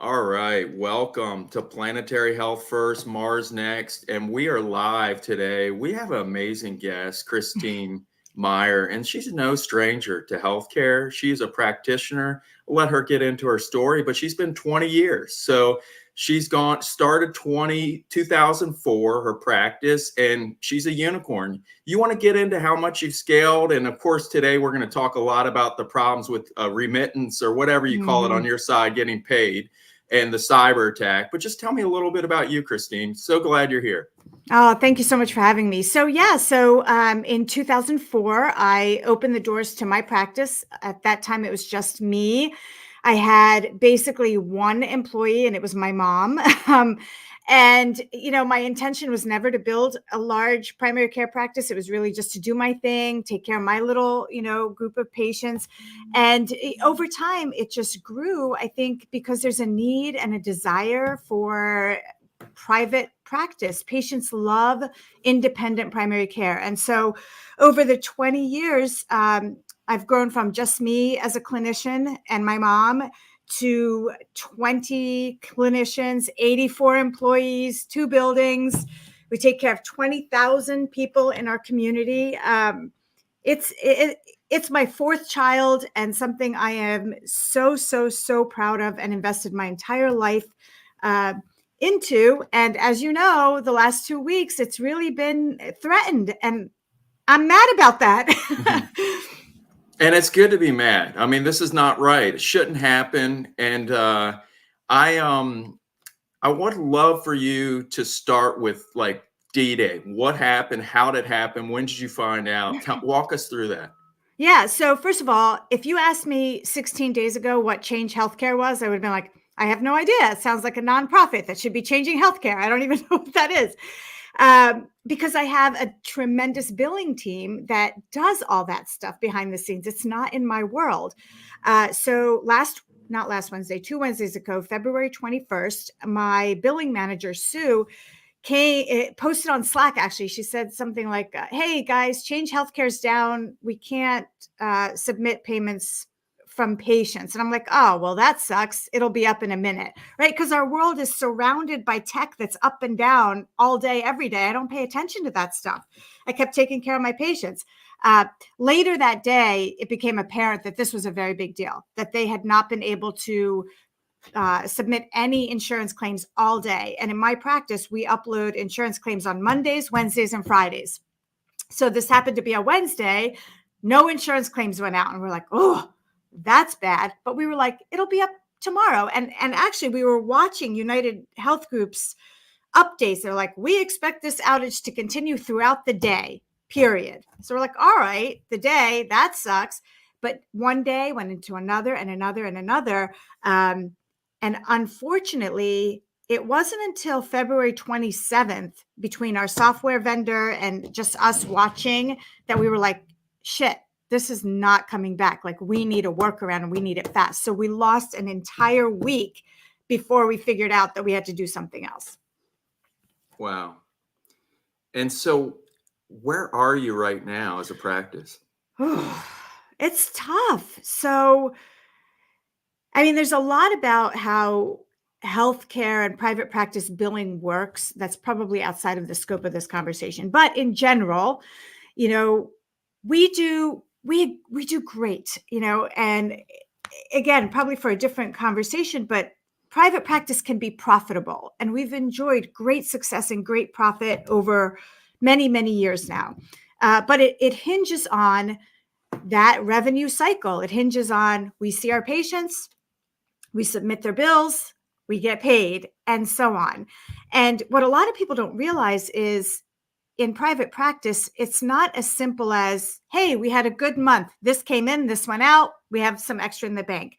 All right, welcome to Planetary Health First, Mars Next, and we are live today. We have an amazing guest, Christine Meyer, and she's no stranger to healthcare. She's a practitioner. I'll let her get into her story, but she's been 20 years. So she's started 2004, her practice, and she's a unicorn. You want to get into how much you've scaled, and of course, today we're going to talk a lot about the problems with remittance or whatever you call it on your side, getting paid and the cyber attack. But just tell me a little bit about you, Christine. So glad you're here. Oh, thank you so much for having me. So in 2004, I opened the doors to my practice. At that time, it was just me. I had basically one employee, and it was my mom. My intention was never to build a large primary care practice. It was really just to do my thing, take care of my little, group of patients. And over time, it just grew, I think, because there's a need and a desire for private practice. Patients love independent primary care. And so over the 20 years, I've grown from just me as a clinician and my mom to 20 clinicians, 84 employees, 2 buildings. We take care of 20,000 people in our community. It's my 4th child and something I am so proud of and invested my entire life into. And as you know, the last 2 weeks, it's really been threatened, and I'm mad about that. And it's good to be mad. I mean, this is not right. It shouldn't happen. And I would love for you to start with like D-Day. What happened? How did it happen? When did you find out? Walk us through that. Yeah. So first of all, if you asked me 16 days ago what Change Healthcare was, I would have been like, I have no idea. It sounds like a nonprofit that should be changing healthcare. I don't even know what that is. Because I have a tremendous billing team that does all that stuff behind the scenes. It's not in my world. So not last Wednesday, 2 Wednesdays ago, February 21st, my billing manager, Sue, posted on Slack. Actually, she said something like, hey guys, Change Healthcare's down. We can't submit payments from patients. And I'm like, oh, well, that sucks. It'll be up in a minute, right? Because our world is surrounded by tech that's up and down all day, every day. I don't pay attention to that stuff. I kept taking care of my patients. Later that day, it became apparent that this was a very big deal, that they had not been able to submit any insurance claims all day. And in my practice, we upload insurance claims on Mondays, Wednesdays, and Fridays. So this happened to be a Wednesday. No insurance claims went out. And we're like, oh, that's bad. But we were like, it'll be up tomorrow. And actually, we were watching United Health Group's updates. They're like, we expect this outage to continue throughout the day, period. So we're like, all right, the day, that sucks. But one day went into another and another and another. And unfortunately, it wasn't until February 27th, between our software vendor and just us watching, that we were like, shit, this is not coming back. Like, we need a workaround and we need it fast. So we lost an entire week before we figured out that we had to do something else. Wow. And so where are you right now as a practice? It's tough. So, I mean, there's a lot about how healthcare and private practice billing works that's probably outside of the scope of this conversation. But in general, we do great, and again, probably for a different conversation, but private practice can be profitable. And we've enjoyed great success and great profit over many, many years now. But it hinges on that revenue cycle. It hinges on, we see our patients, we submit their bills, we get paid, and so on. And what a lot of people don't realize is, in private practice, it's not as simple as, hey, we had a good month. This came in, this went out. We have some extra in the bank.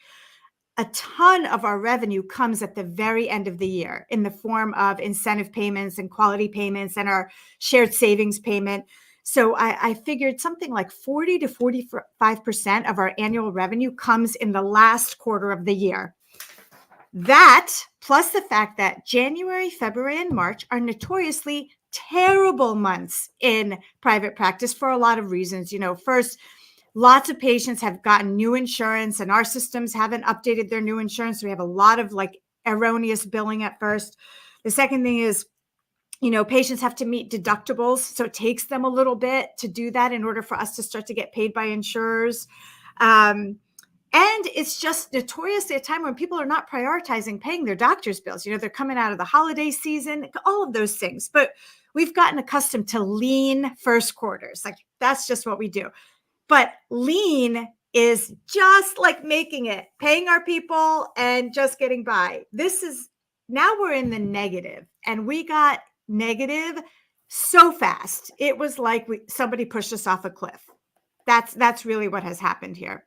A ton of our revenue comes at the very end of the year in the form of incentive payments and quality payments and our shared savings payment. So I figured something like 40 to 45% of our annual revenue comes in the last quarter of the year. That, plus the fact that January, February, and March are notoriously terrible months in private practice for a lot of reasons. First, lots of patients have gotten new insurance and our systems haven't updated their new insurance. So we have a lot of erroneous billing at first. The second thing is, patients have to meet deductibles. So it takes them a little bit to do that in order for us to start to get paid by insurers. And it's just notoriously a time when people are not prioritizing paying their doctor's bills. They're coming out of the holiday season, all of those things. But we've gotten accustomed to lean first quarters. Like, that's just what we do. But lean is just like making it, paying our people and just getting by. Now we're in the negative, and we got negative so fast. It was like somebody pushed us off a cliff. That's really what has happened here.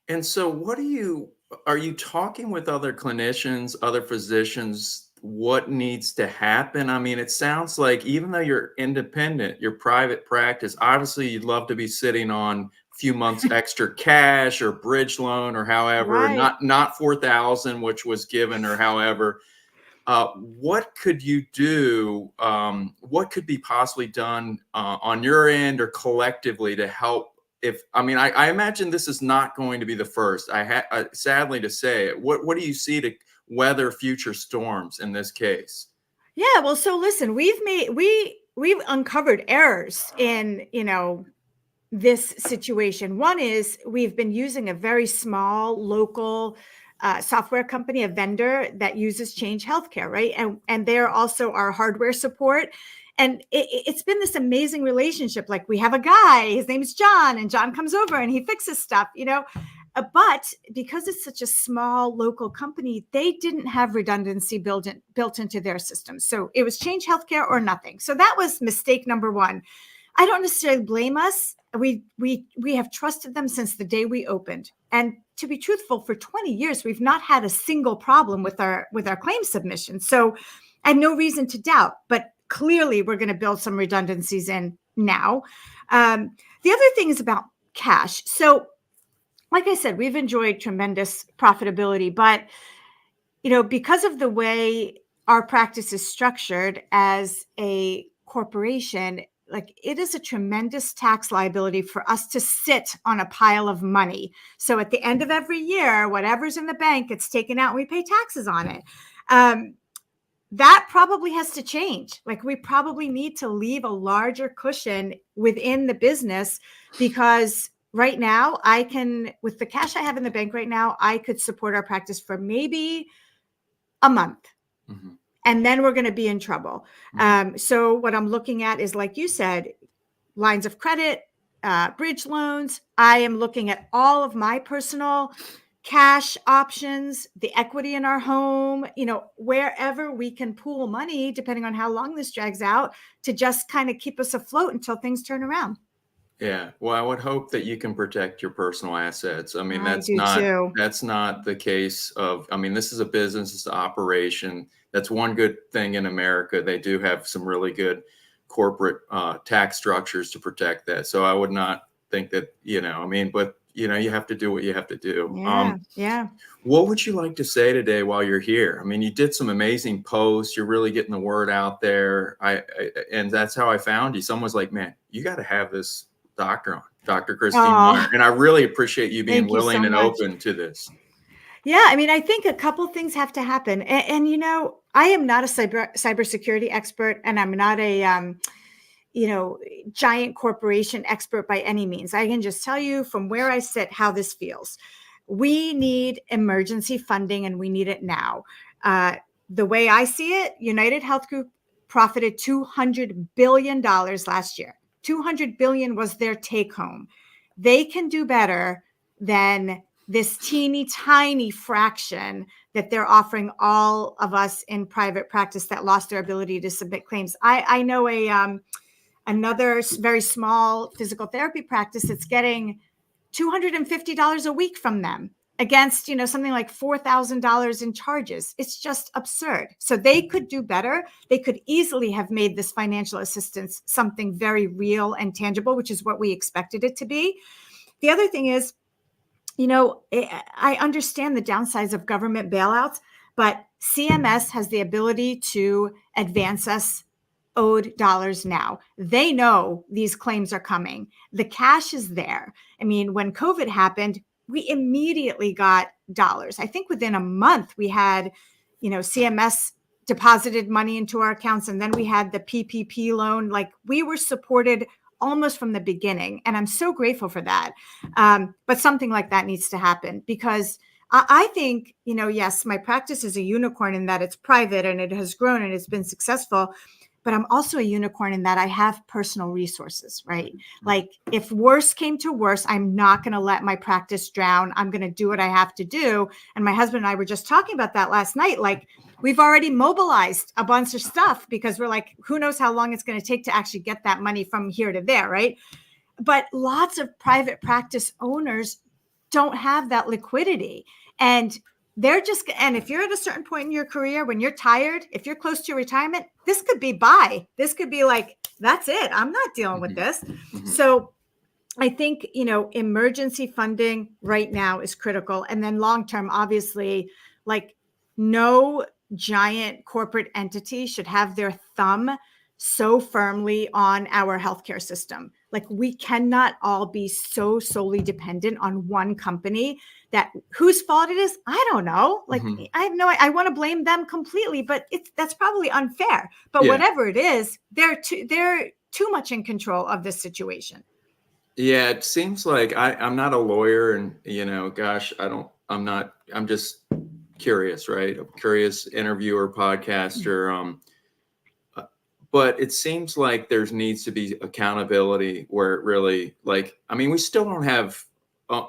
And so are you talking with other clinicians, other physicians, what needs to happen? I mean, it sounds like even though you're independent, your private practice, obviously you'd love to be sitting on a few months extra cash or bridge loan or however, Right. not 4,000, which was given or however. What could you do? What could be possibly done on your end or collectively to help? I imagine this is not going to be the first. Sadly to say it. What do you see to weather future storms in this case? Yeah. Well, so listen, we've uncovered errors in this situation. One is we've been using a very small local software company, a vendor that uses Change Healthcare, right? And they're also our hardware support. And it's been this amazing relationship. Like, we have a guy, his name is John, and John comes over and he fixes stuff, but because it's such a small local company, they didn't have redundancy built into their system. So it was Change Healthcare or nothing. So that was mistake number one. I don't necessarily blame us. We have trusted them since the day we opened. And to be truthful, for 20 years, we've not had a single problem with our claim submission. So I have no reason to doubt, but clearly we're going to build some redundancies in now. The other thing is about cash. So like I said, we've enjoyed tremendous profitability, but because of the way our practice is structured as a corporation, like, it is a tremendous tax liability for us to sit on a pile of money. So at the end of every year, whatever's in the bank gets taken out and we pay taxes on it. That probably has to change. Like, we probably need to leave a larger cushion within the business, because right now with the cash I have in the bank right now, I could support our practice for maybe a month. Mm-hmm. And then we're going to be in trouble. Mm-hmm. So what I'm looking at is, like you said, lines of credit, bridge loans. I am looking at all of my personal cash options, the equity in our home, wherever we can pool money, depending on how long this drags out, to just kind of keep us afloat until things turn around. Yeah. Well, I would hope that you can protect your personal assets. I mean, that's not the case this is a business, it's an operation. That's one good thing in America. They do have some really good corporate tax structures to protect that. So I would not think that, but you have to do what you have to do. Yeah. What would you like to say today while you're here? I mean, you did some amazing posts. You're really getting the word out there. And that's how I found you. Someone was like, man, you got to have this doctor on, Dr. Christine Meyer. And I really appreciate you being willing and open to this. Yeah. I mean, I think a couple things have to happen. And I am not a cybersecurity expert, and I'm not a, giant corporation expert by any means. I can just tell you from where I sit how this feels. We need emergency funding, and we need it now. The way I see it, United Health Group profited $200 billion last year. $200 billion was their take home. They can do better than this teeny tiny fraction that they're offering all of us in private practice that lost their ability to submit claims. I know another very small physical therapy practice that's getting $250 a week from them against, something like $4,000 in charges. It's just absurd. So they could do better. They could easily have made this financial assistance something very real and tangible, which is what we expected it to be. The other thing is, I understand the downsides of government bailouts, but CMS has the ability to advance us owed dollars now. They know these claims are coming. The cash is there. I mean, when COVID happened, we immediately got dollars. I think within a month we had, CMS deposited money into our accounts, and then we had the PPP loan. Like, we were supported almost from the beginning, and I'm so grateful for that. But something like that needs to happen, because I think, yes, my practice is a unicorn in that it's private and it has grown and it's been successful. But I'm also a unicorn in that I have personal resources, right? Like, if worse came to worse, I'm not going to let my practice drown. I'm going to do what I have to do. And my husband and I were just talking about that last night. Like, we've already mobilized a bunch of stuff because we're like, who knows how long it's going to take to actually get that money from here to there, right? But lots of private practice owners don't have that liquidity. And and if you're at a certain point in your career, when you're tired, if you're close to retirement, this could be bye. This could be like, that's it. I'm not dealing with this. So I think, emergency funding right now is critical. And then long-term, obviously, like, no giant corporate entity should have their thumb so firmly on our healthcare system. Like, we cannot all be so solely dependent on one company that whose fault it is, I don't know. Like, I want to blame them completely, but that's probably unfair. But whatever it is, they're too much in control of this situation. Yeah, it seems like I'm not a lawyer, and gosh, I'm just curious, right? A curious interviewer, podcaster. But it seems like there needs to be accountability where it really, we still don't have,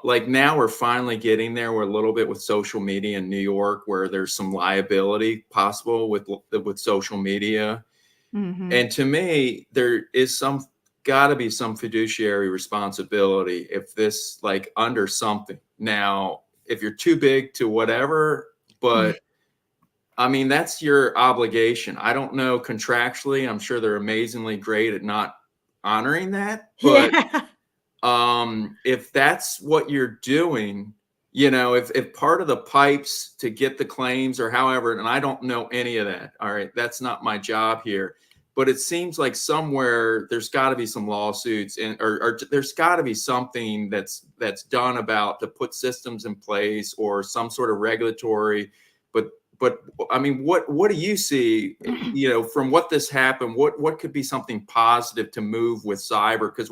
now we're finally getting there. We're a little bit with social media in New York, where there's some liability possible with social media. And to me, there is got to be some fiduciary responsibility if this, under something. Now, if you're too big to whatever, but that's your obligation. I don't know contractually. I'm sure they're amazingly great at not honoring that. But if that's what you're doing, if part of the pipes to get the claims or however, and I don't know any of that. All right. That's not my job here. But it seems like somewhere there's got to be some lawsuits or there's got to be something that's done about to put systems in place or some sort of regulatory. But what do you see, from what this happened? What could be something positive to move with cyber? Because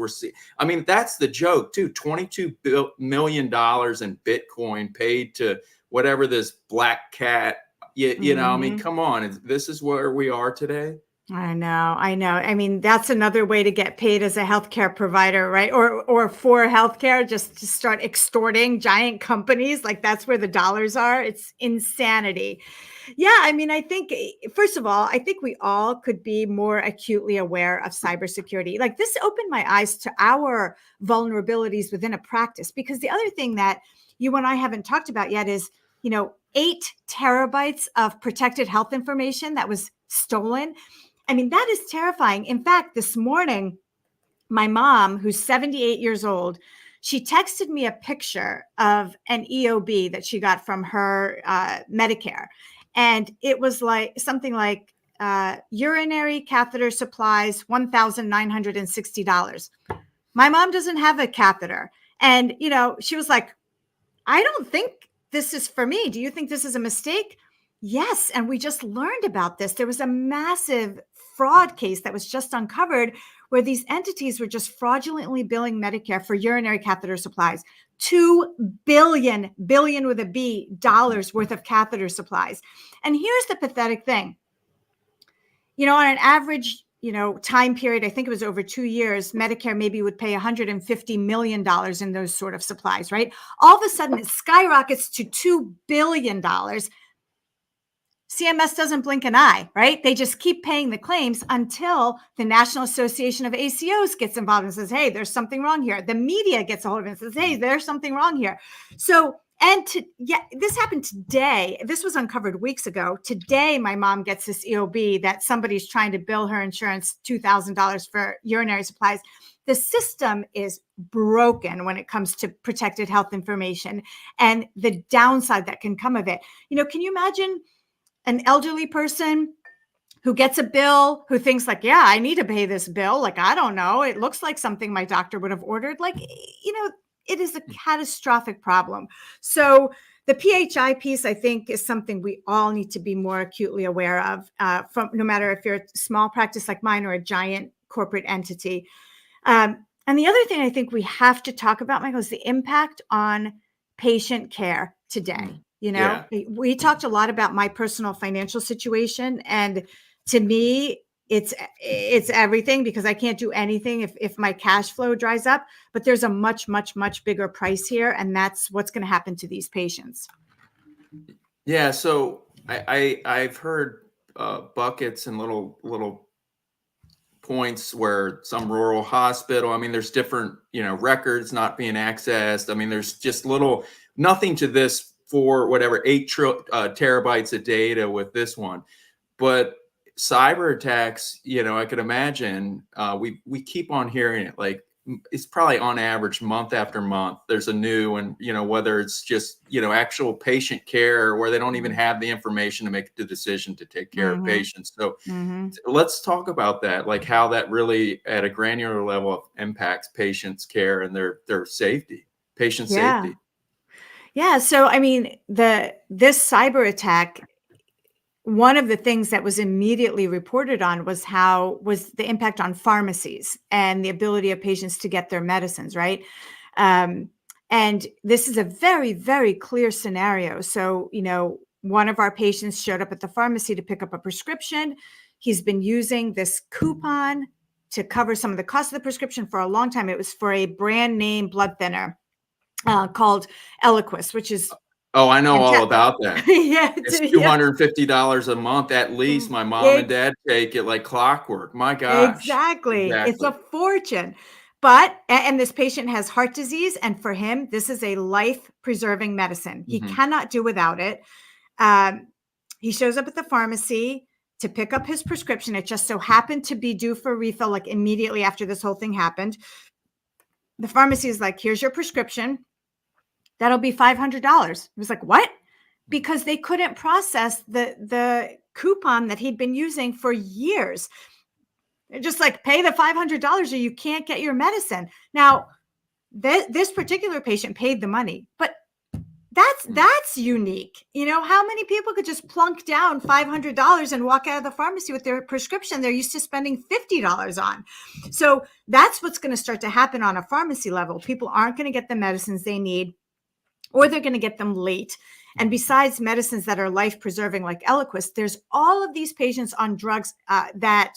that's the joke too. $22 million in Bitcoin paid to whatever this black cat. Come on, this is where we are today. I know. That's another way to get paid as a healthcare provider, right? Or for healthcare, just to start extorting giant companies. Like, that's where the dollars are. It's insanity. Yeah. I think, first of all, I think we all could be more acutely aware of cybersecurity. Like, this opened my eyes to our vulnerabilities within a practice, because the other thing that you and I haven't talked about yet is, 8 terabytes of protected health information that was stolen. That is terrifying. In fact, this morning, my mom, who's 78 years old, she texted me a picture of an EOB that she got from her Medicare. And it was like something like urinary catheter supplies, $1,960. My mom doesn't have a catheter. And, she was like, I don't think this is for me. Do you think this is a mistake? Yes. And we just learned about this. There was a massive fraud case that was just uncovered where these entities were just fraudulently billing Medicare for urinary catheter supplies. $2 billion with a B dollars worth of catheter supplies. And here's the pathetic thing. On an average, time period, I think it was over 2 years, Medicare maybe would pay $150 million in those sort of supplies, right? All of a sudden it skyrockets to $2 billion. CMS doesn't blink an eye, right? They just keep paying the claims until the National Association of ACOs gets involved and says, hey, there's something wrong here. The media gets a hold of it and says, hey, there's something wrong here. So, this happened today. This was uncovered weeks ago. Today, my mom gets this EOB that somebody's trying to bill her insurance $2,000 for urinary supplies. The system is broken when it comes to protected health information and the downside that can come of it. Can you imagine an elderly person who gets a bill, who thinks like, yeah, I need to pay this bill. Like, I don't know. It looks like something my doctor would have ordered. Like, It is a catastrophic problem. So the PHI piece, I think, is something we all need to be more acutely aware of, from no matter if you're a small practice like mine or a giant corporate entity. And the other thing I think we have to talk about, Michael, is the impact on patient care today. Yeah. We talked a lot about my personal financial situation, and to me, it's everything, because I can't do anything if my cash flow dries up. But there's a much, much, much bigger price here, and that's what's going to happen to these patients. Yeah. So I've heard buckets and little points where some rural hospital, I mean, there's different, records not being accessed. I mean, there's just nothing to this for whatever 8 terabytes of data with this one. But cyber attacks, I could imagine, we keep on hearing it. Like, it's probably on average month after month there's a new, and whether it's just actual patient care where they don't even have the information to make the decision to take care of patients. So let's talk about that, like how that really at a granular level impacts patients' care and their safety, patient safety. Yeah. So I mean, this cyber attack, one of the things that was immediately reported on was the impact on pharmacies and the ability of patients to get their medicines, right? And this is a very, very clear scenario. So, one of our patients showed up at the pharmacy to pick up a prescription. He's been using this coupon to cover some of the cost of the prescription for a long time. It was for a brand name blood thinner called Eliquis, which is Oh, I know all about that. yeah, It's $250 a month at least. My mom and dad take it like clockwork. My gosh. Exactly. It's a fortune. But, and this patient has heart disease, and for him, this is a life-preserving medicine. He cannot do without it. He shows up at the pharmacy to pick up his prescription. It just so happened to be due for refill, like immediately after this whole thing happened. The pharmacy is like, here's your prescription. That'll be $500. He was like, what? Because they couldn't process the coupon that he'd been using for years. They're just like, pay the $500 or you can't get your medicine. Now, this particular patient paid the money, but that's unique. How many people could just plunk down $500 and walk out of the pharmacy with their prescription they're used to spending $50 on? So that's what's going to start to happen on a pharmacy level. People aren't going to get the medicines they need, or they're going to get them late. And besides medicines that are life-preserving like Eliquis, there's all of these patients on drugs that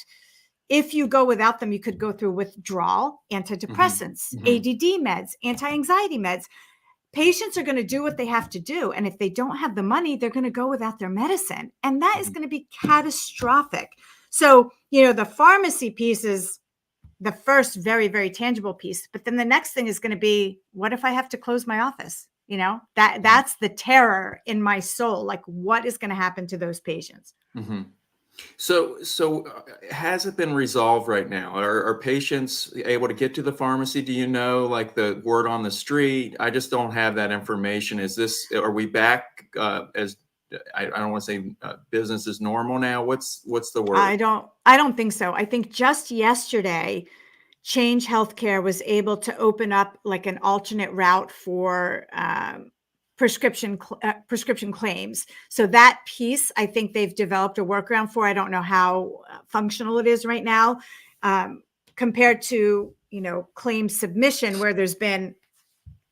if you go without them, you could go through withdrawal, antidepressants, ADD meds, anti-anxiety meds. Patients are going to do what they have to do. And if they don't have the money, they're going to go without their medicine. And that is going to be catastrophic. So, the pharmacy piece is the first very, very tangible piece. But then the next thing is going to be, what if I have to close my office? That's the terror in my soul. Like, what is going to happen to those patients? So has it been resolved right now? Are patients able to get to the pharmacy? Do you know, like, the word on the street? I just don't have that information. Are we back as I don't want to say business is normal now? What's the word? I don't think so. I think just yesterday, Change Healthcare was able to open up like an alternate route for prescription claims. So that piece, I think they've developed a workaround for. I don't know how functional it is right now, compared to claim submission, where there's been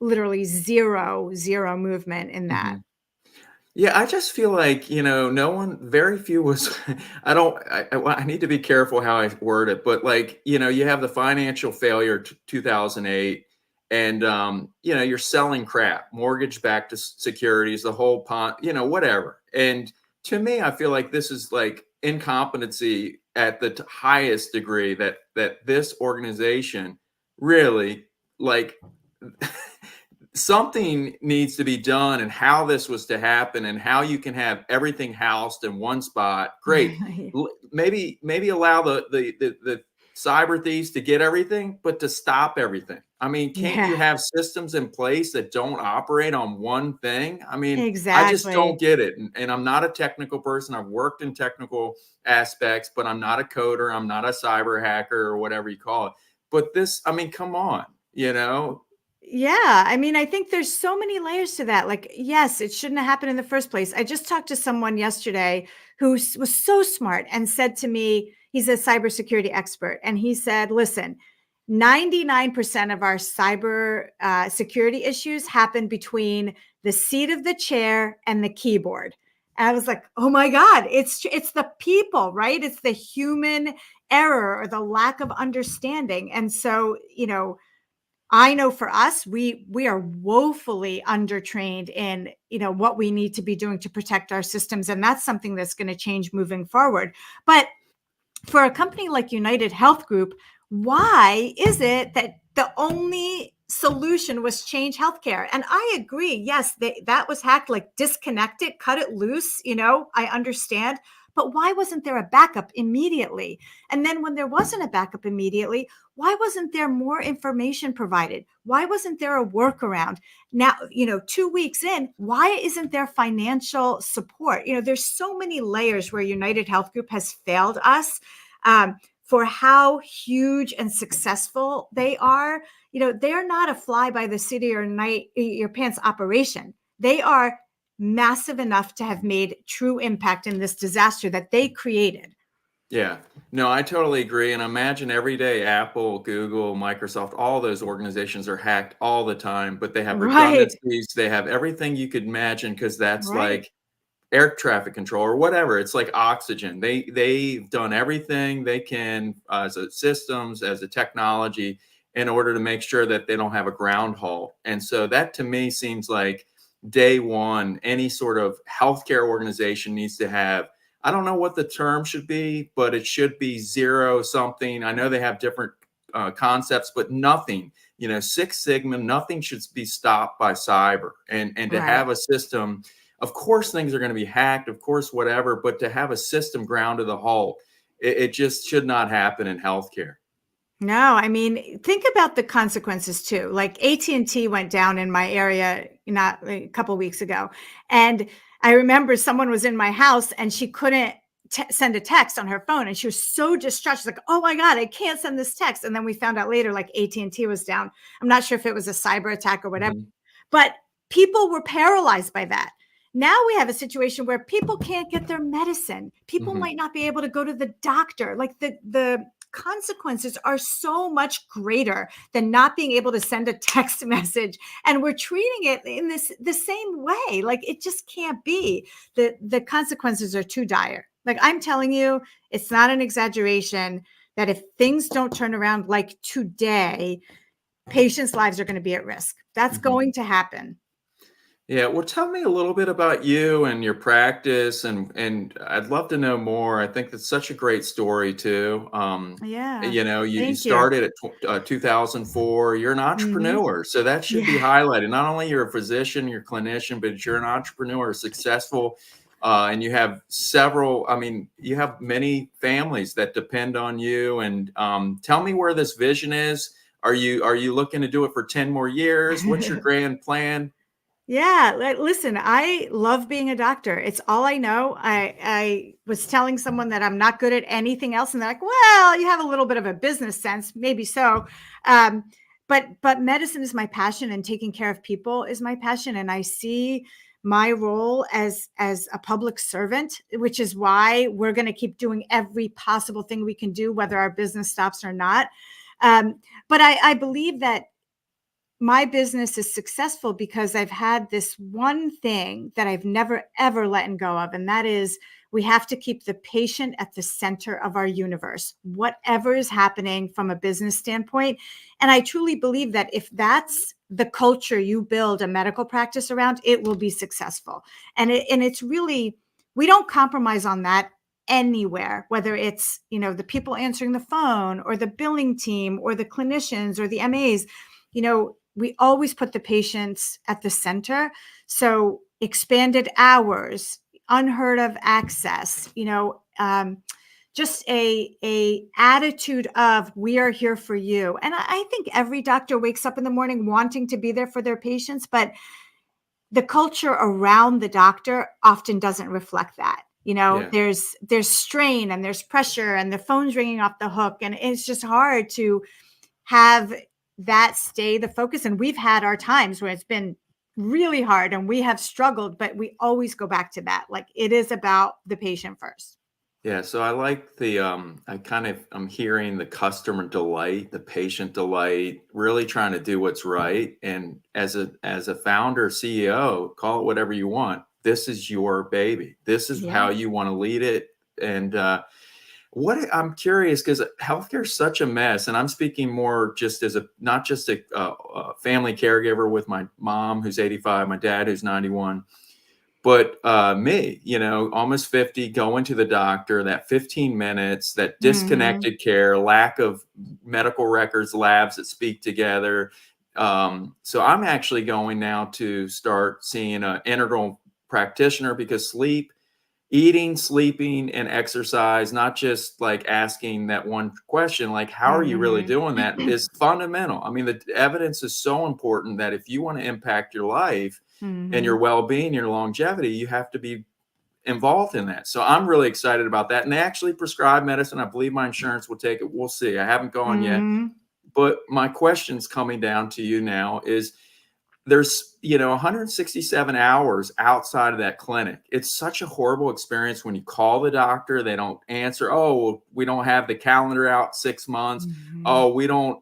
literally zero movement in that. Yeah, I just feel like, very few was, I need to be careful how I word it, but like, you have the financial failure 2008, and, you're selling crap, mortgage-backed securities, the whole whatever. And to me, I feel like this is like incompetency at the highest degree, that this organization really, like, something needs to be done, and how this was to happen, and how you can have everything housed in one spot. Great. Maybe allow the cyber thieves to get everything, but to stop everything. I mean, can't you have systems in place that don't operate on one thing? I mean, exactly. I just don't get it. And I'm not a technical person. I've worked in technical aspects, but I'm not a coder. I'm not a cyber hacker, or whatever you call it. But this, I mean, come on, Yeah, I mean, I think there's so many layers to that. Like, yes, it shouldn't have happened in the first place. I just talked to someone yesterday who was so smart and said to me, he's a cybersecurity expert, and he said, "Listen, 99% of our cyber security issues happen between the seat of the chair and the keyboard." And I was like, "Oh my God, it's the people, right? It's the human error or the lack of understanding." And so, I know for us, we are woefully undertrained in, what we need to be doing to protect our systems, and that's something that's going to change moving forward. But for a company like United Health Group, why is it that the only solution was change healthcare? And I agree. Yes, that was hacked, like disconnect it, cut it loose. I understand. But why wasn't there a backup immediately? And then when there wasn't a backup immediately, why wasn't there more information provided? Why wasn't there a workaround? Now, 2 weeks in, why isn't there financial support? There's so many layers where United Health Group has failed us, for how huge and successful they are. They're not a fly by the seat of your pants operation. They are massive enough to have made true impact in this disaster that they created. Yeah, no, I totally agree. And imagine every day Apple, Google, Microsoft, all those organizations are hacked all the time, but they have Right, redundancies. They have everything you could imagine because that's right, like air traffic control or whatever. It's like oxygen. They've done everything they can as a systems, as a technology, in order to make sure that they don't have a ground halt. And so that to me seems like day one, any sort of healthcare organization needs to have. I don't know what the term should be, but it should be zero something. I know they have different concepts, but nothing, Six Sigma, nothing should be stopped by cyber. And to right. have a system, of course, things are going to be hacked, of course, whatever, but to have a system ground to the halt, it just should not happen in healthcare. No, I mean, think about the consequences too. Like AT&T went down in my area not a couple weeks ago. And I remember someone was in my house and she couldn't send a text on her phone, and she was so distraught. She's like, "Oh my God, I can't send this text." And then we found out later, like AT&T was down. I'm not sure if it was a cyber attack or whatever, Mhm. but people were paralyzed by that. Now we have a situation where people can't get their medicine. People Mhm. might not be able to go to the doctor. Like the consequences are so much greater than not being able to send a text message, and we're treating it in the same way. Like, it just can't be. The consequences are too dire. Like, I'm telling you, it's not an exaggeration that if things don't turn around like today, patients' lives are going to be at risk. That's Mhm. going to happen. Yeah, well, tell me a little bit about you and your practice, and I'd love to know more. I think that's such a great story too. Yeah, You thank you. started at 2004. You're an Hmm. entrepreneur, so that should be Yeah. highlighted. Not only you're a physician, you're a clinician, but you're an entrepreneur, successful, and you have several. I mean, you have many families that depend on you. And tell me where this vision is. Are you looking to do it for 10 more years? What's your grand plan? Yeah, listen, I love being a doctor. It's all I know. I was telling someone that I'm not good at anything else, and they're like, "Well, you have a little bit of a business sense, maybe so." Um, but medicine is my passion, and taking care of people is my passion, and I see my role as a public servant, which is why we're going to keep doing every possible thing we can do, whether our business stops or not. But I believe that my business is successful because I've had this one thing that I've never ever let go of, and that is we have to keep the patient at the center of our universe, whatever is happening from a business standpoint. And I truly believe that if that's the culture you build a medical practice around, it will be successful. And it's really, we don't compromise on that anywhere, whether it's the people answering the phone or the billing team or the clinicians or the MAs. We always put the patients at the center. So expanded hours, unheard of access, just a attitude of we are here for you. And I think every doctor wakes up in the morning wanting to be there for their patients, but the culture around the doctor often doesn't reflect that. Yeah. There's strain and there's pressure and the phone's ringing off the hook, and it's just hard to have that stay the focus. And we've had our times where it's been really hard and we have struggled, but we always go back to that. Like, it is about the patient first. Yeah, so I like I'm hearing the customer delight, the patient delight, really trying to do what's right. And as a founder, CEO, call it whatever you want. This is your baby. This is how Yeah. you want to lead it. And I'm curious, because healthcare is such a mess, and I'm speaking more just as not just a family caregiver with my mom who's 85, my dad who's 91. But me, almost 50, going to the doctor, that 15 minutes, that Mhm. disconnected care, lack of medical records, labs that speak together. So I'm actually going now to start seeing an integral practitioner, because eating, sleeping, and exercise, not just like asking that one question, like, how are you really Mhm. doing that, is fundamental. I mean, the evidence is so important that if you want to impact your life and your Mhm. well-being, your longevity, you have to be involved in that. So I'm really excited about that. And they actually prescribe medicine. I believe my insurance will take it. We'll see. I haven't gone yet. Mhm. But my question's coming down to you now is, there's 167 hours outside of that clinic. It's such a horrible experience when you call the doctor, they don't answer. Oh, we don't have the calendar out 6 months. Mhm. Oh, we don't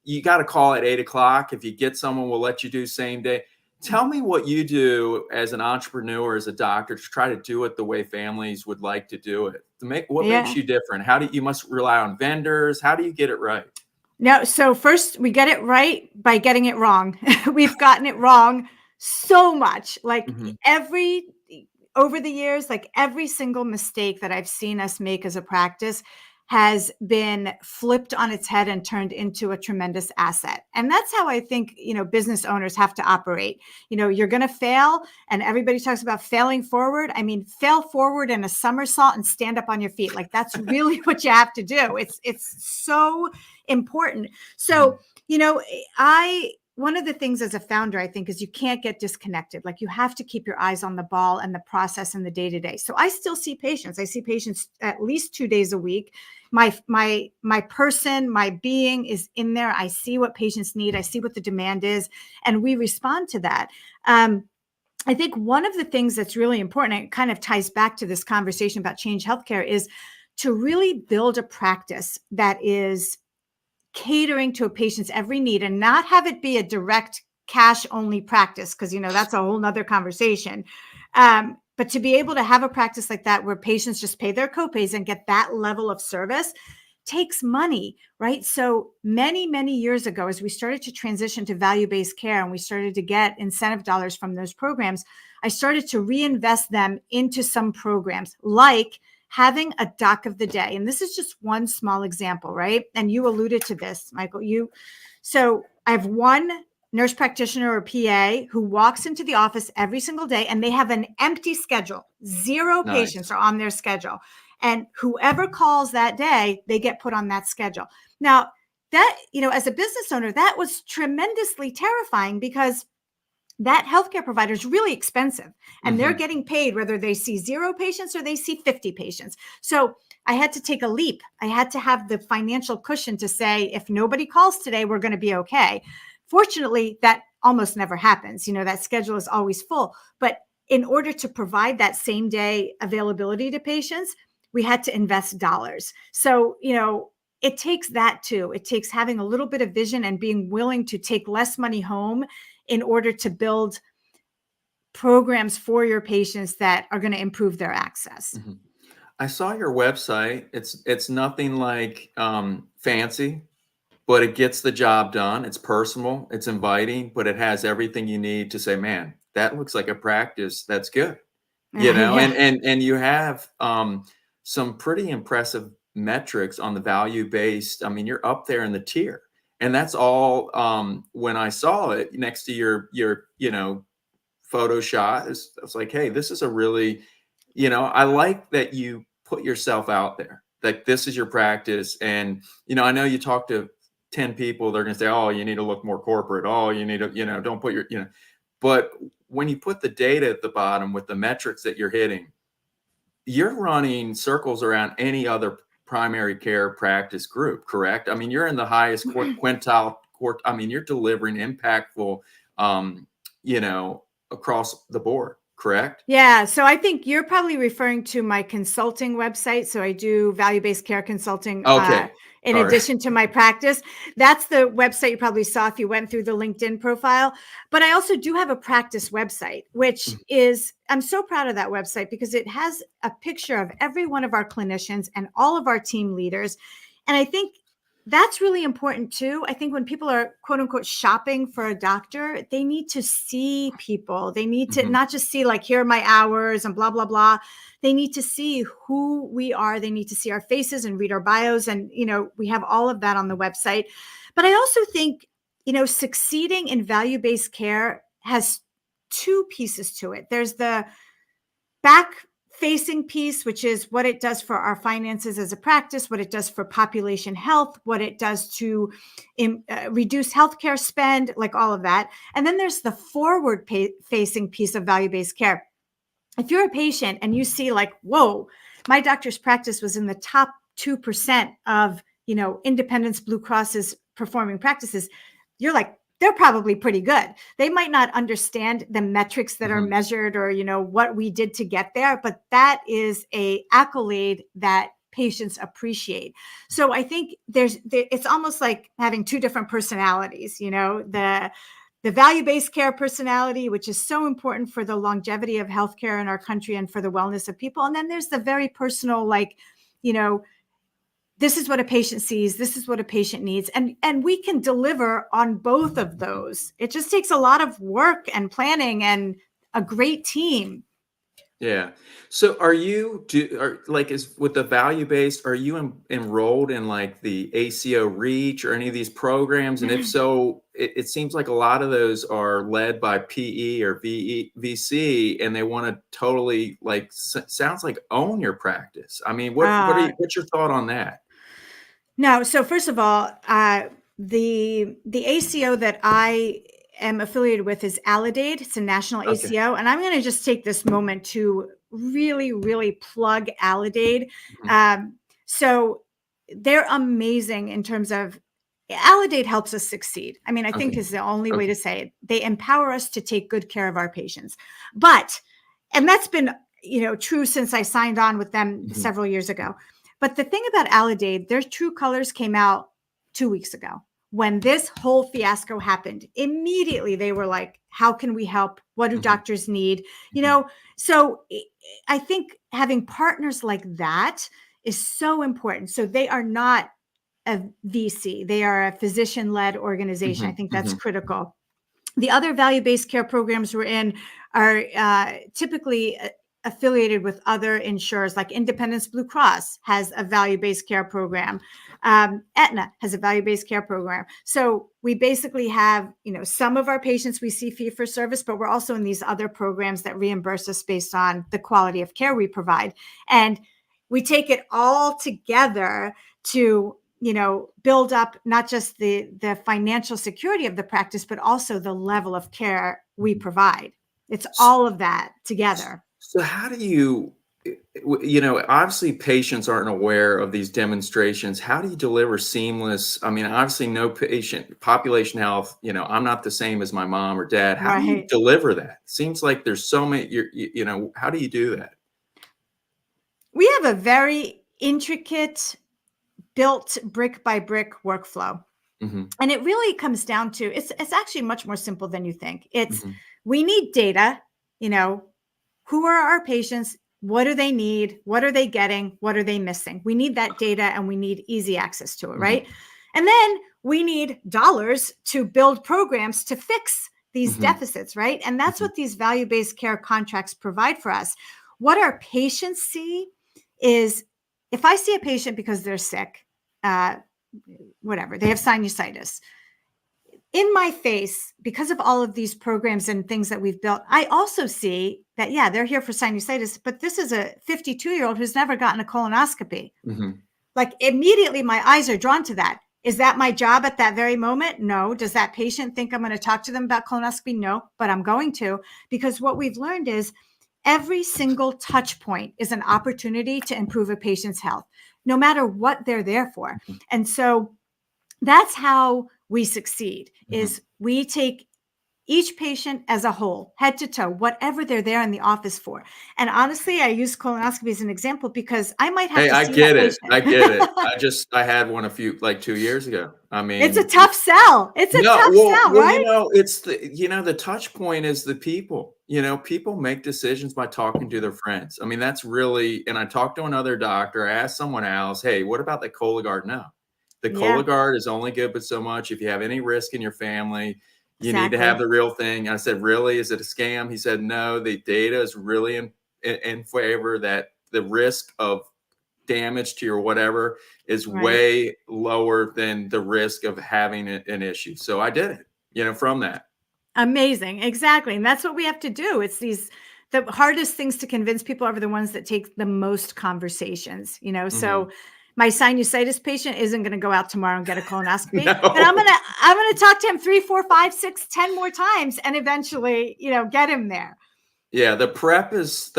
you got to call at 8 o'clock. If you get someone, we'll let you do same day. Tell me what you do as an entrepreneur, as a doctor, to try to do it the way families would like to do it. What makes Yeah. you different? You must rely on vendors. How do you get it right? No, so first we get it right by getting it wrong. We've gotten it wrong so much. Like, Hmm. over the years, like, every single mistake that I've seen us make as a practice has been flipped on its head and turned into a tremendous asset. And that's how I think, business owners have to operate. You're going to fail, and everybody talks about failing forward. I mean, fail forward in a somersault and stand up on your feet. Like, that's really what you have to do. It's so important. Hmm. So, I one of the things as a founder, I think, is you can't get disconnected. Like, you have to keep your eyes on the ball and the process and the day to day. So I still see patients. I see patients at least 2 days a week. My person, my being is in there. I see what patients need. I see what the demand is, and we respond to that. I think one of the things that's really important, and it kind of ties back to this conversation about Change Healthcare, is to really build a practice that is catering to a patient's every need, and not have it be a direct cash only practice, because that's a whole nother conversation. But to be able to have a practice like that, where patients just pay their copays and get that level of service, takes money, right? So many years ago, as we started to transition to value-based care and we started to get incentive dollars from those programs, I started to reinvest them into some programs, like having a doc of the day. And this is just one small example, right? And you alluded to this, Michael. So I have one nurse practitioner or PA who walks into the office every single day, and they have an empty schedule. 0 patients Nice. are on their schedule. And whoever calls that day, they get put on that schedule. Now, that, as a business owner, that was tremendously terrifying, because that healthcare provider is really expensive, and they're Hmm. getting paid whether they see 0 patients or they see 50 patients. So I had to take a leap. I had to have the financial cushion to say, if nobody calls today, we're going to be okay. Fortunately, that almost never happens. That schedule is always full. But in order to provide that same day availability to patients, we had to invest dollars. So, it takes that too. It takes having a little bit of vision and being willing to take less money home in order to build programs for your patients that are going to improve their access. Hmm. I saw your website. It's nothing like fancy, but it gets the job done. It's personal, it's inviting, but it has everything you need to say, man, that looks like a practice that's good. Yeah. And you have some pretty impressive metrics on the value based. I mean, you're up there in the tier. And that's all when I saw it next to your photo shot, I was like, hey, this is a really, I like that you put yourself out there. Like, this is your practice. And, I know you talk to 10 people, they're going to say, oh, you need to look more corporate. Oh, you need to, don't put but when you put the data at the bottom with the metrics that you're hitting, you're running circles around any other primary care practice group, correct? I mean, you're in the highest quintile. I mean, you're delivering impactful, you know, across the board, correct? Yeah. So I think you're probably referring to my consulting website. So I do value-based care consulting Okay. in All right. addition to my practice. That's the website you probably saw if you went through the LinkedIn profile. But I also do have a practice website, which is, I'm so proud of that website because it has a picture of every one of our clinicians and all of our team leaders. And I think that's really important too. I think when people are quote unquote shopping for a doctor, they need to see people. They need to not just see like, here are my hours and blah, blah, blah. They need to see who we are. They need to see our faces and read our bios. And, you know, we have all of that on the website. But I also think, you know, succeeding in value-based care has two pieces to it. There's the back-facing piece, which is what it does for our finances as a practice, what it does for population health, what it does to reduce healthcare spend, like all of that. And then there's the forward-facing piece of value-based care. If you're a patient and you see like, whoa, my doctor's practice was in the top 2% of, you know, Independence Blue Cross's performing practices, you're like, they're probably pretty good. They might not understand the metrics that are measured or, you know, what we did to get there, but that is a accolade that patients appreciate. So I think it's almost like having two different personalities, you know, the value-based care personality, which is so important for the longevity of healthcare in our country and for the wellness of people. And then there's the very personal, like, you know, this is what a patient sees. This is what a patient needs. And we can deliver on both of those. It just takes a lot of work and planning and a great team. Yeah. So are is with the value-based, are you enrolled in like the ACO REACH or any of these programs? And if so, it seems like a lot of those are led by PE or VC, and they want to totally like, sounds like own your practice. I mean, what's your thought on that? No. So first of all, the ACO that I am affiliated with is Aledade. It's a national ACO. And I'm going to just take this moment to really, really plug Aledade. So they're amazing in terms of Aledade helps us succeed. I mean, I think is the only way to say it. They empower us to take good care of our patients. And that's been, you know, true since I signed on with them several years ago. But the thing about Aledade, their true colors came out 2 weeks ago. When this whole fiasco happened, immediately they were like, how can we help? What do doctors need? You know, so I think having partners like that is so important. So they are not a VC. They are a physician-led organization. I think that's critical. The other value-based care programs we're in are typically affiliated with other insurers, like Independence Blue Cross has a value-based care program. Aetna has a value-based care program. So we basically have, you know, some of our patients we see fee for service, but we're also in these other programs that reimburse us based on the quality of care we provide. And we take it all together to, you know, build up not just the financial security of the practice, but also the level of care we provide. It's all of that together. So how do you know, obviously patients aren't aware of these demonstrations. How do you deliver seamless? I mean, obviously no patient, population health, you know, I'm not the same as my mom or dad. How do you deliver that? Seems like there's so many, you know, how do you do that? We have a very intricate, built brick by brick workflow. And it really comes down to, it's actually much more simple than you think. It's, we need data, you know, who are our patients? What do they need? What are they getting? What are they missing? We need that data and we need easy access to it, right? And then we need dollars to build programs to fix these deficits, right? And that's what these value-based care contracts provide for us. What our patients see is, if I see a patient because they're sick, whatever, they have sinusitis, in my face, because of all of these programs and things that we've built, I also see that, yeah, they're here for sinusitis, but this is a 52-year-old who's never gotten a colonoscopy. Like immediately my eyes are drawn to that. Is that my job at that very moment? No. Does that patient think I'm going to talk to them about colonoscopy? No, but I'm going to, because what we've learned is Every single touch point is an opportunity to improve a patient's health, no matter what they're there for. And so that's how we succeed, is we take each patient as a whole, head to toe, whatever they're there in the office for. And honestly, I use colonoscopy as an example because I might have Hey, to I see that get it. I get it. patient. I had one like 2 years ago. I It's a mean, tough sell. It's a no, tough sell, right? it's the touch point is the people. People make decisions by talking to their friends. I mean, that's really, and I talked to another doctor, I asked someone else, hey, what about the Cologuard? No, the Yeah, Cologuard is only good but so much. If you have any risk in your family, you need to have exactly. the real thing. And I said, really? Is it a scam? He said, no, the data is really in favor that the risk of damage to your whatever is Right. way lower than the risk of having an issue. So I did it, from that. Amazing. Exactly. And that's what we have to do. It's the hardest things to convince people are the ones that take the most conversations, So my sinusitis patient isn't going to go out tomorrow and get a colonoscopy, but I'm No. going to talk to him 3, 4, 5, 6, 10 more times and eventually, get him there. Yeah, the prep is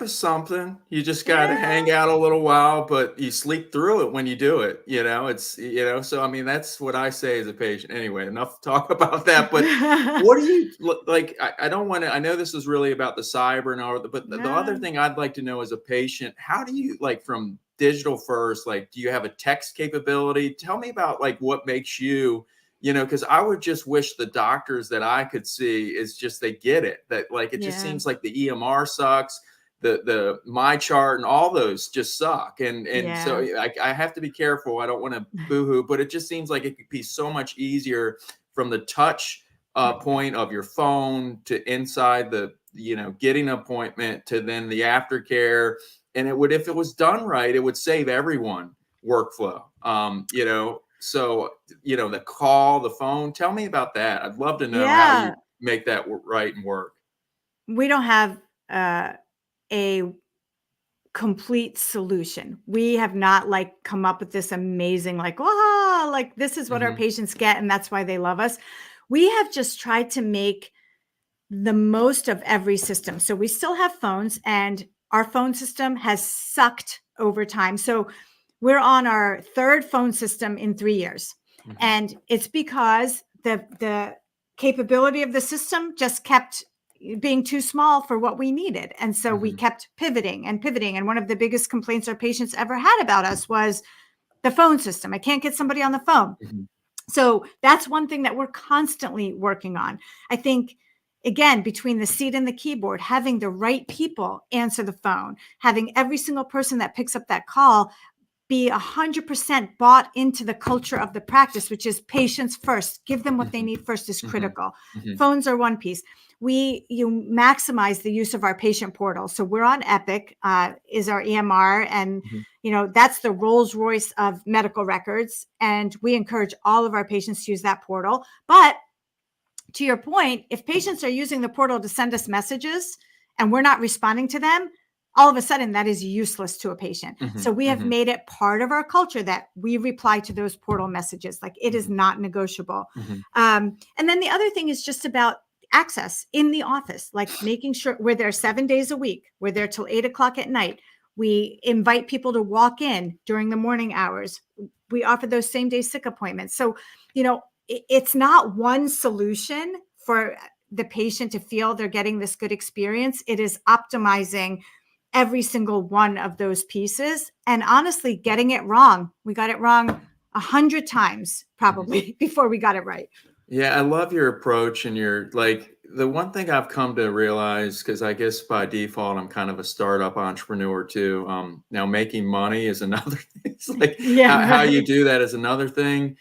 something. You just got to Yeah. hang out a little while, but you sleep through it when you do it. So I mean, that's what I say as a patient. Anyway, enough talk about that. But what do you like? I don't want to, I know this is really about the cyber and all, but the other No. thing I'd like to know as a patient, how do you like from digital first, like, do you have a text capability? Tell me about like what makes you, because I would just wish the doctors that I could see is just they get it. That like it just Yeah. seems like the EMR sucks, the my chart and all those just suck. And so Yeah. I have to be careful. I don't want to boohoo, but it just seems like it could be so much easier from the touch point of your phone to inside getting an appointment to then the aftercare. And it would, if it was done right, it would save everyone workflow. So the call, the phone. Tell me about that. I'd love to know how you Yeah. make that right and work. We don't have a complete solution. We have not like come up with this amazing, like this is what our Mhm, patients get and that's why they love us. We have just tried to make the most of every system. So we still have phones and our phone system has sucked over time. So we're on our third phone system in 3 years. mhm, And it's because the capability of the system just kept being too small for what we needed. And so we mhm, kept pivoting and pivoting. And one of the biggest complaints our patients ever had about us was the phone system. I can't get somebody on the phone. mhm, So that's one thing that we're constantly working on. I think, again, between the seat and the keyboard, having the right people answer the phone, having every single person that picks up that call be 100% bought into the culture of the practice, which is patients first. Give them what they mhm, need first is mhm, critical. mhm, Phones are one piece. You maximize the use of our patient portal. So we're on Epic, is our EMR, and mhm, that's the Rolls Royce of medical records. And we encourage all of our patients to use that portal. But to your point, if patients are using the portal to send us messages and we're not responding to them, all of a sudden that is useless to a patient. So mhm, we have mhm, made it part of our culture that we reply to those portal messages. Like it is mhm, not negotiable. mhm, And then the other thing is just about access in the office, like making sure we're there 7 days a week. We're there till 8 o'clock at night. We invite people to walk in during the morning hours. We offer those same day sick appointments. So, it's not one solution for the patient to feel they're getting this good experience. It is optimizing every single one of those pieces and honestly getting it wrong. We got it wrong 100 times mhm. probably before we got it right. Yeah, I love your approach and your like the one thing I've come to realize, because I guess by default I'm kind of a startup entrepreneur too. Now making money is another thing. It's like Yeah, how you right. do that is another thing.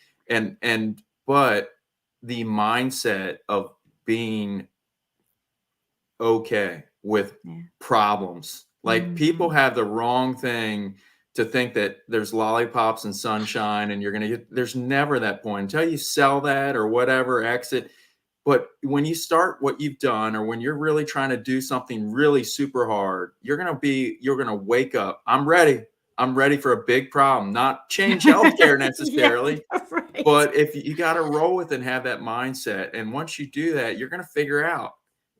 But the mindset of being okay with Yeah. problems. Like people Mhm. have the wrong thing to think that there's lollipops and sunshine and you're going to get, there's never that point until you sell that or whatever, exit. But when you start what you've done, or when you're really trying to do something really super hard, you're going to wake up. I'm ready. I'm ready for a big problem, not change healthcare Yeah, necessarily, right. but if you got to roll with it and have that mindset. And once you do that, you're going to figure out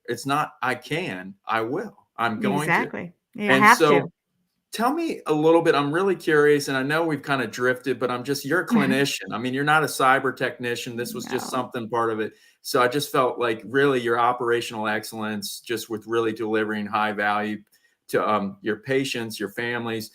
it's not, I will. I'm going to. Exactly. You And have to. so tell me a little bit. I'm really curious, and I know we've kind of drifted, but you're a clinician. I mean, you're not a cyber technician. This was just No. something part of it. So I just felt like really your operational excellence, just with really delivering high value to your patients, your families.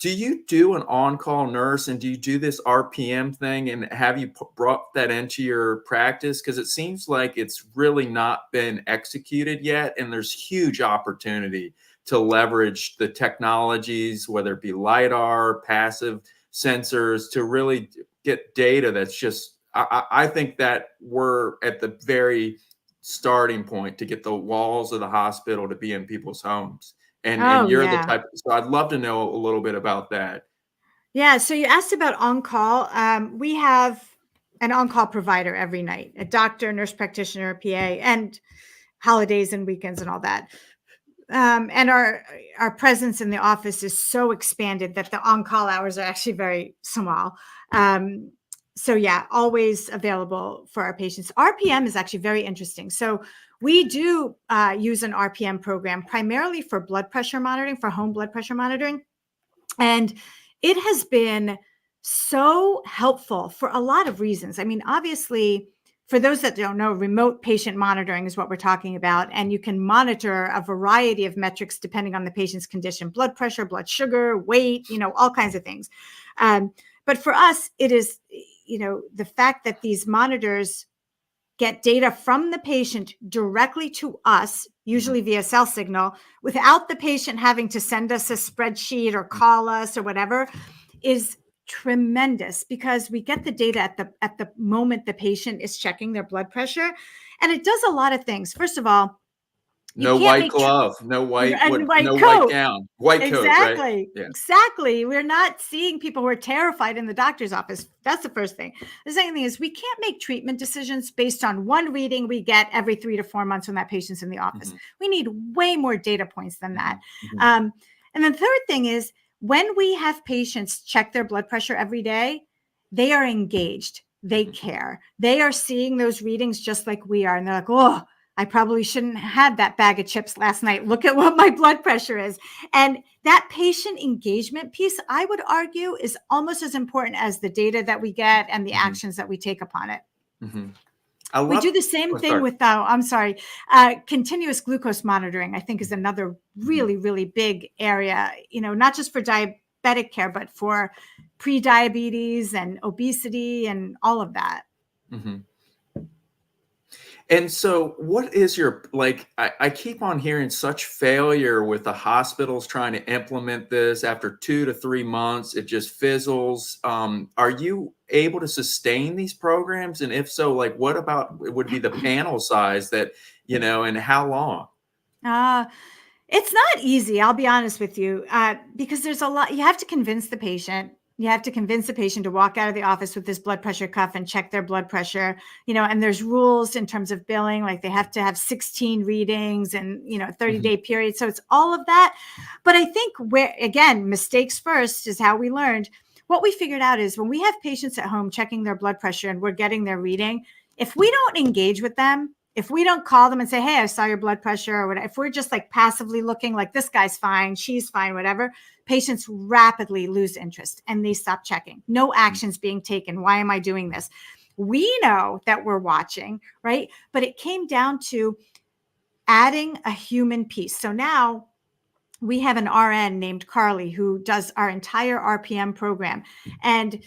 Do you do an on-call nurse, and do you do this RPM thing, and have you brought that into your practice? Because it seems like it's really not been executed yet, and there's huge opportunity to leverage the technologies, whether it be LiDAR, passive sensors, to really get data that's just, I think that we're at the very starting point to get the walls of the hospital to be in people's homes. And Oh, you're the yeah. type, so I'd love to know a little bit about that. Yeah, so you asked about on-call. We have an on-call provider every night, a doctor, nurse practitioner, PA, and holidays and weekends and all that. And our presence in the office is so expanded that the on-call hours are actually very small. So yeah, always available for our patients. RPM is actually very interesting. So we do use an RPM program primarily for blood pressure monitoring, for home blood pressure monitoring. And it has been so helpful for a lot of reasons. I mean, obviously, for those that don't know, remote patient monitoring is what we're talking about. And you can monitor a variety of metrics depending on the patient's condition, blood pressure, blood sugar, weight, all kinds of things. But for us, it is, the fact that these monitors get data from the patient directly to us, usually via cell signal, without the patient having to send us a spreadsheet or call us or whatever, is tremendous, because we get the data at the moment the patient is checking their blood pressure. And it does a lot of things. First of all, you No can't white make glove, no white, and white no white coat. gown, white coat, right? Exactly. Yeah. Exactly. We're not seeing people who are terrified in the doctor's office. That's the first thing. The second thing is we can't make treatment decisions based on one reading we get every 3 to 4 months when that patient's in the office. We need way more data points than that. And then third thing is, when we have patients check their blood pressure every day, they are engaged. They care. They are seeing those readings just like we are. And they're like, oh, I probably shouldn't have had that bag of chips last night. Look at what my blood pressure is. And that patient engagement piece, I would argue, is almost as important as the data that we get and the actions that we take upon it. We do the same thing with, continuous glucose monitoring, I think, is another really, really big area, not just for diabetic care, but for pre-diabetes and obesity and all of that. And so what is your, I keep on hearing such failure with the hospitals trying to implement this. After 2 to 3 months, it just fizzles. Are you able to sustain these programs? And if so, what about would be the panel size that, and how long? It's not easy, I'll be honest with you, because there's a lot. You have to convince the patient. You have to convince the patient to walk out of the office with this blood pressure cuff and check their blood pressure, and there's rules in terms of billing, like they have to have 16 readings and, 30-day period. So it's all of that. But I think again, mistakes first is how we learned. What we figured out is when we have patients at home checking their blood pressure and we're getting their reading, if we don't engage with them, if we don't call them and say, hey, I saw your blood pressure or whatever, if we're just passively looking like this guy's fine, she's fine, whatever, patients rapidly lose interest and they stop checking. No actions being taken. Why am I doing this? We know that we're watching, right? But it came down to adding a human piece. So now we have an RN named Carly who does our entire RPM program. And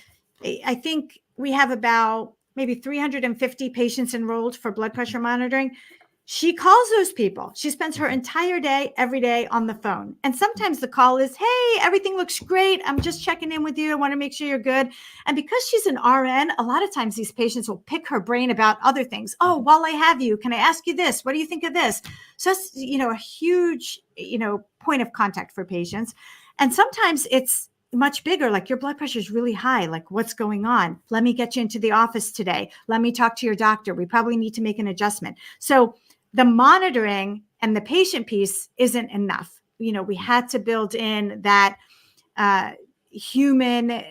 I think we have about maybe 350 patients enrolled for blood pressure monitoring. She calls those people. She spends her entire day, every day on the phone. And sometimes the call is, hey, everything looks great. I'm just checking in with you. I want to make sure you're good. And because she's an RN, a lot of times these patients will pick her brain about other things. Oh, while I have you, can I ask you this? What do you think of this? So that's, a huge, point of contact for patients. And sometimes it's much bigger, like your blood pressure is really high. Like, what's going on? Let me get you into the office today. Let me talk to your doctor. We probably need to make an adjustment. So the monitoring and the patient piece isn't enough. We had to build in that human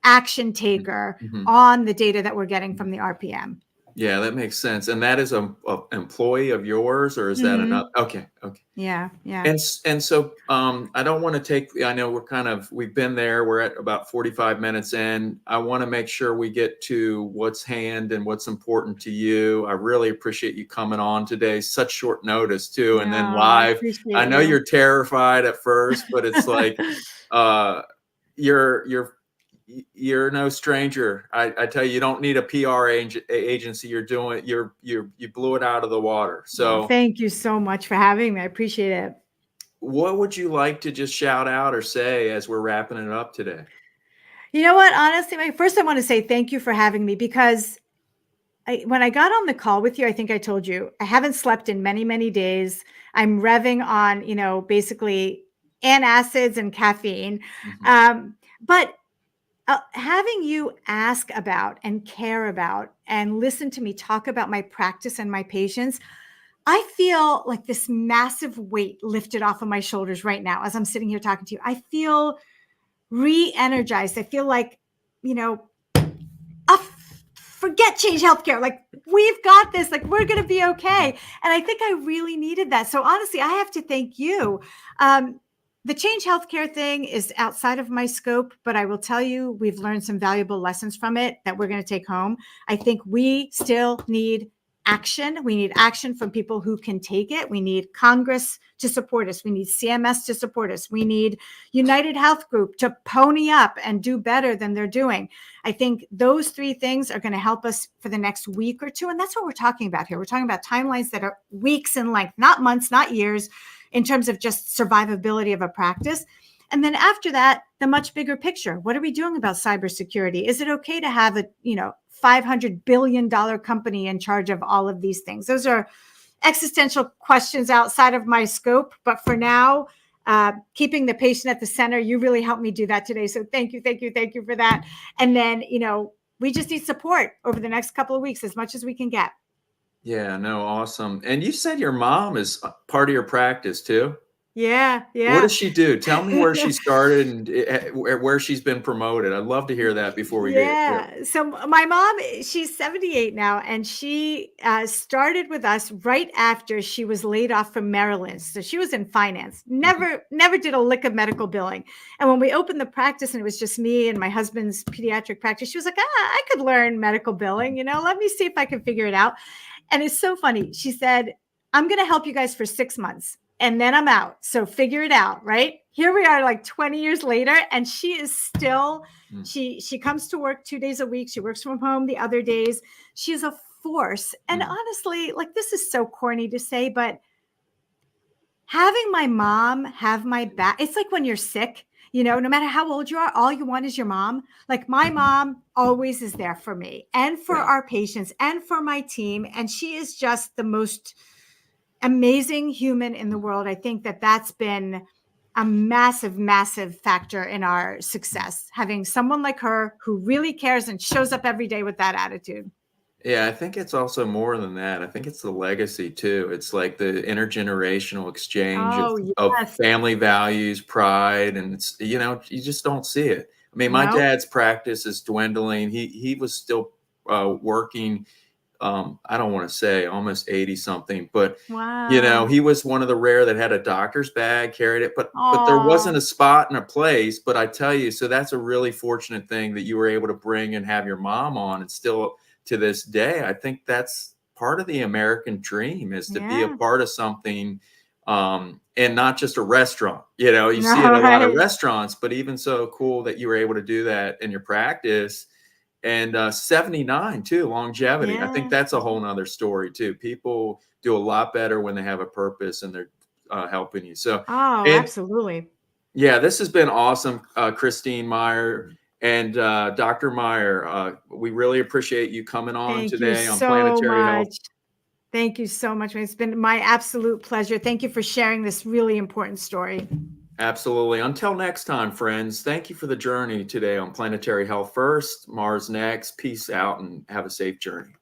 action taker on the data that we're getting from the RPM. Yeah, that makes sense. And that is a employee of yours, or is that another? Mhm. Okay, okay. Yeah, yeah. And so I don't want to take. I know we've been there. We're at about 45 minutes in. I want to make sure we get to what's hand and what's important to you. I really appreciate you coming on today. Such short notice too, and No, then I live. I appreciate know you. you're terrified at first, but it's like uh, you're you're no stranger. I tell you, you don't need a PR agency. You're doing you blew it out of the water. Well, So thank you so much for having me. I appreciate it. what would you like to just shout out or say as we're wrapping it up today? You know what? Honestly, first I want to say thank you for having me because when I got on the call with you, I think I told you I haven't slept in many, many days. I'm revving on, basically antacids and caffeine. Mhm. But having you ask about and care about and listen to me talk about my practice and my patients, I feel like this massive weight lifted off of my shoulders right now as I'm sitting here talking to you. I feel re-energized. I feel like, you know, forget Change Healthcare. Like, we've got this. Like, we're going to be okay. Mhm. And I think I really needed that. So honestly, I have to thank you. The Change Healthcare thing is outside of my scope, but I will tell you, we've learned some valuable lessons from it that we're going to take home. I think we still need action. We need action from people who can take it. We need Congress to support us. We need CMS to support us. We need United Health Group to pony up and do better than they're doing. I think those three things are going to help us for the next week or two. And that's what we're talking about here. We're talking about timelines that are weeks in length, not months, not years, in terms of just survivability of a practice. And then after that, the much bigger picture. What are we doing about cybersecurity? Is it okay to have a, $500 billion company in charge of all of these things? Those are existential questions outside of my scope. But for now, keeping the patient at the center, you really helped me do that today. So thank you, thank you, thank you for that. And then, we just need support over the next couple of weeks as much as we can get. Yeah, no, awesome. And you said your mom is part of your practice too? Yeah, What yeah. does she do? Tell me where she started and where she's been promoted. I'd love to hear that before we get yeah. Yeah. So my mom, she's 78 now, and she started with us right after she was laid off from Maryland. So she was in finance, Mhm. never did a lick of medical billing. And when we opened the practice and it was just me and my husband's pediatric practice, she was like, I could learn medical billing, let me see if I can figure it out. And it's so funny. She said, I'm going to help you guys for 6 months and then I'm out. So figure it out, right? Here we are like 20 years later, and she is still, Mm. she comes to work 2 days a week. She works from home the other days. She's a force. And Mm. honestly, like, this is so corny to say, but having my mom have my back, it's like when you're sick, no matter how old you are, all you want is your mom. Like, my mom always is there for me and for Yeah. our patients and for my team. And she is just the most amazing human in the world. I think that that's been a massive, massive factor in our success, having someone like her who really cares and shows up every day with that attitude. Yeah, I think it's also more than that. I think it's the legacy too. It's like the intergenerational exchange Oh, of yes. family values, pride, and it's you just don't see it. I mean, my Nope. dad's practice is dwindling. He was still working. I don't want to say almost 80 something, but Wow. he was one of the rare that had a doctor's bag, carried it, but there wasn't Oh, a spot and a place. But I tell you, so that's a really fortunate thing that you were able to bring and have your mom on, and still to this day, I think that's part of the American dream, is to be a yeah. part of something, and not just a restaurant. You No, see it a lot of right. restaurants, but even so cool that you were able to do that in your practice. And 79 too, longevity. I think Yeah. that's a whole nother story too. People do a lot better when they have a purpose and they're helping you. So, Oh, and absolutely. yeah, this has been awesome, Christine Meyer and Dr. Meyer. We really appreciate you coming on Thank you today on so Planetary Health. much. Thank you so much. It's been my absolute pleasure. Thank you for sharing this really important story. Absolutely. Until next time, friends, thank you for the journey today on Planetary Health First, Mars Next. Peace out and have a safe journey.